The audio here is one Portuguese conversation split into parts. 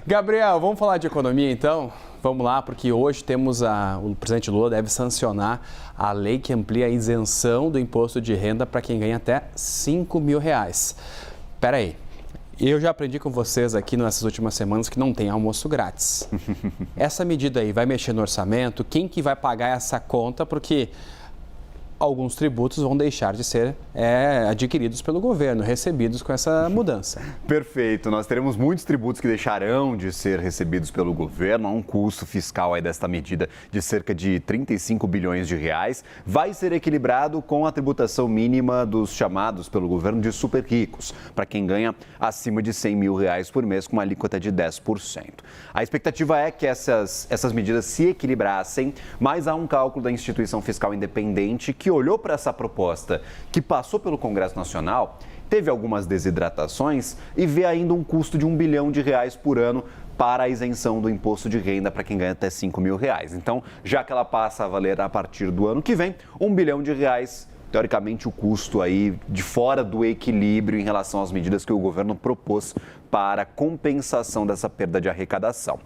Gabriel, vamos falar de economia então? Vamos lá, porque hoje temos o presidente Lula deve sancionar a lei que amplia a isenção do imposto de renda para quem ganha até R$5.000. Espera aí, eu já aprendi com vocês aqui nessas últimas semanas que não tem almoço grátis. Essa medida aí vai mexer no orçamento? Quem que vai pagar essa conta? Porque alguns tributos vão deixar de ser adquiridos pelo governo, recebidos com essa mudança. Perfeito. Nós teremos muitos tributos que deixarão de ser recebidos pelo governo. Há um custo fiscal aí desta medida de cerca de 35 bilhões de reais. Vai ser equilibrado com a tributação mínima dos chamados pelo governo de super ricos, para quem ganha acima de R$100.000 por mês, com uma alíquota de 10%. A expectativa é que essas medidas se equilibrassem, mas há um cálculo da instituição fiscal independente que olhou para essa proposta que passou pelo Congresso Nacional, teve algumas desidratações e vê ainda um custo de R$1 bilhão por ano para a isenção do imposto de renda para quem ganha até R$5.000. Então, já que ela passa a valer a partir do ano que vem, R$1 bilhão, teoricamente o custo aí de fora do equilíbrio em relação às medidas que o governo propôs para compensação dessa perda de arrecadação.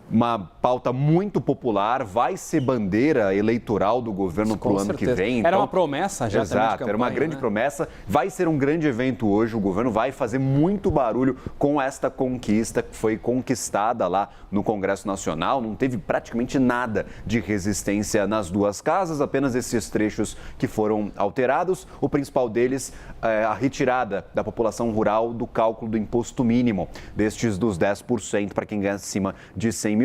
Uma pauta muito popular, vai ser bandeira eleitoral do governo para o ano que vem. Era uma promessa já. Exato, campanha, era uma grande promessa. Vai ser um grande evento hoje, o governo vai fazer muito barulho com esta conquista que foi conquistada lá no Congresso Nacional. Não teve praticamente nada de resistência nas duas casas, apenas esses trechos que foram alterados. O principal deles é a retirada da população rural do cálculo do imposto mínimo, destes dos 10% para quem ganha acima de R$100.000.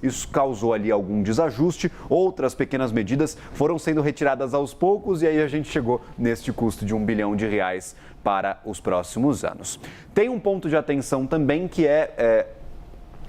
Isso causou ali algum desajuste, outras pequenas medidas foram sendo retiradas aos poucos e aí a gente chegou neste custo de R$1 bilhão para os próximos anos. Tem um ponto de atenção também que é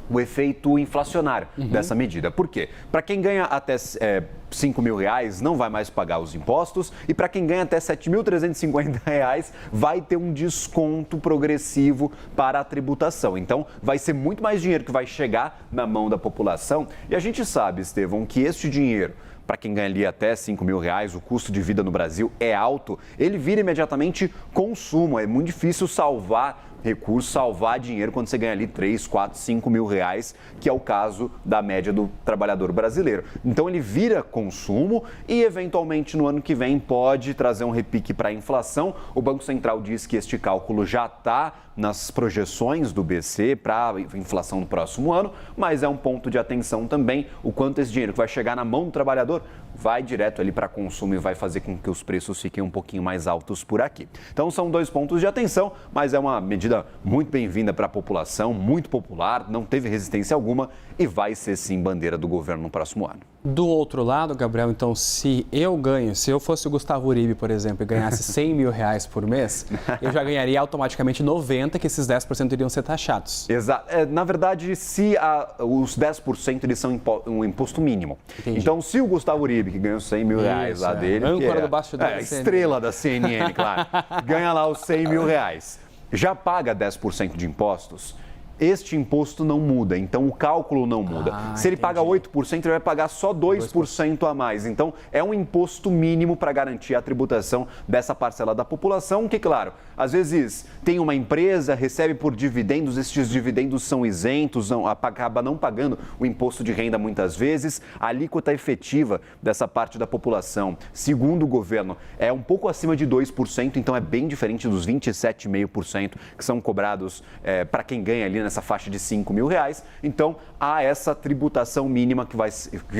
o efeito inflacionário dessa medida. Por quê? Para quem ganha até R$5.000 não vai mais pagar os impostos e para quem ganha até R$7.350 vai ter um desconto progressivo para a tributação. Então, vai ser muito mais dinheiro que vai chegar na mão da população e a gente sabe, Estevão, que este dinheiro, para quem ganha ali até R$5.000, o custo de vida no Brasil é alto, ele vira imediatamente consumo. É muito difícil salvar recurso, salvar dinheiro quando você ganha ali R$3.000, R$4.000, R$5.000, que é o caso da média do trabalhador brasileiro. Então ele vira consumo e eventualmente no ano que vem pode trazer um repique para a inflação. O Banco Central diz que este cálculo já está nas projeções do BC para a inflação no próximo ano, mas é um ponto de atenção também o quanto esse dinheiro que vai chegar na mão do trabalhador vai direto ali para consumo e vai fazer com que os preços fiquem um pouquinho mais altos por aqui. Então são dois pontos de atenção, mas é uma medida muito bem-vinda para a população, muito popular, não teve resistência alguma e vai ser sim bandeira do governo no próximo ano. Do outro lado, Gabriel, então se eu fosse o Gustavo Uribe, por exemplo, e ganhasse R$100.000 por mês, eu já ganharia automaticamente 90, que esses 10% iriam ser taxados. Exato. Na verdade, os 10% eles são um imposto mínimo. Entendi. Então, se o Gustavo Uribe, que ganhou R$100.000 lá dele, âncora do bastidor da estrela da CNN, claro, ganha lá os R$100.000, já paga 10% de impostos, este imposto não muda, então o cálculo não muda. Se ele paga 8%, ele vai pagar só 2% a mais. Então, é um imposto mínimo para garantir a tributação dessa parcela da população, que, claro, às vezes tem uma empresa, recebe por dividendos, estes dividendos são isentos, acaba não pagando o imposto de renda muitas vezes. A alíquota efetiva dessa parte da população, segundo o governo, é um pouco acima de 2%, então é bem diferente dos 27,5% que são cobrados para quem ganha ali nessa faixa de R$5.000, então há essa tributação mínima que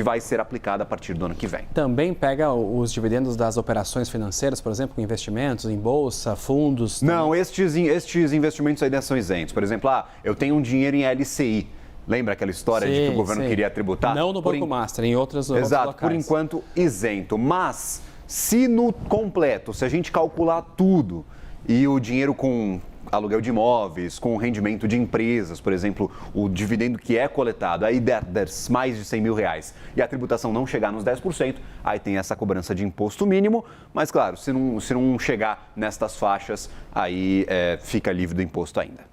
vai ser aplicada a partir do ano que vem. Também pega os dividendos das operações financeiras, por exemplo, com investimentos em bolsa, fundos? Não, estes investimentos ainda são isentos. Por exemplo, eu tenho um dinheiro em LCI. Lembra aquela história de que o governo queria tributar? Não no Banco Master, em outros locais. Exato, por enquanto isento. Mas se no completo, se a gente calcular tudo e o dinheiro com aluguel de imóveis, com o rendimento de empresas, por exemplo, o dividendo que é coletado, aí der mais de R$100.000 e a tributação não chegar nos 10%, aí tem essa cobrança de imposto mínimo, mas claro, se não chegar nestas faixas, aí fica livre do imposto ainda.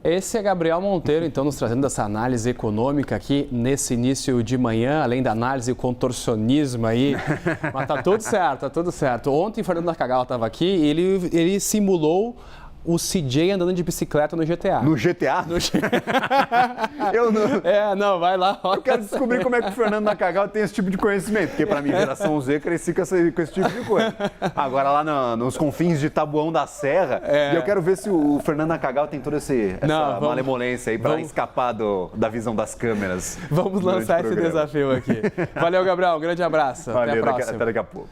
Esse é Gabriel Monteiro, então, nos trazendo essa análise econômica aqui nesse início de manhã, além da análise contorcionismo aí. Mas tá tudo certo, tá tudo certo. Ontem, Fernando Nakagawa estava aqui e ele simulou o CJ andando de bicicleta no GTA. No GTA? Eu não. Vai lá. Eu quero descobrir como é que o Fernando Nakagawa tem esse tipo de conhecimento, porque para mim, geração Z, cresci com esse tipo de coisa. Agora lá nos confins de Taboão da Serra, e eu quero ver se o Fernando Nakagawa tem toda essa malemolência aí para escapar da visão das câmeras. Vamos lançar esse desafio aqui. Valeu, Gabriel. Um grande abraço. Valeu, até a próxima. Até daqui a pouco.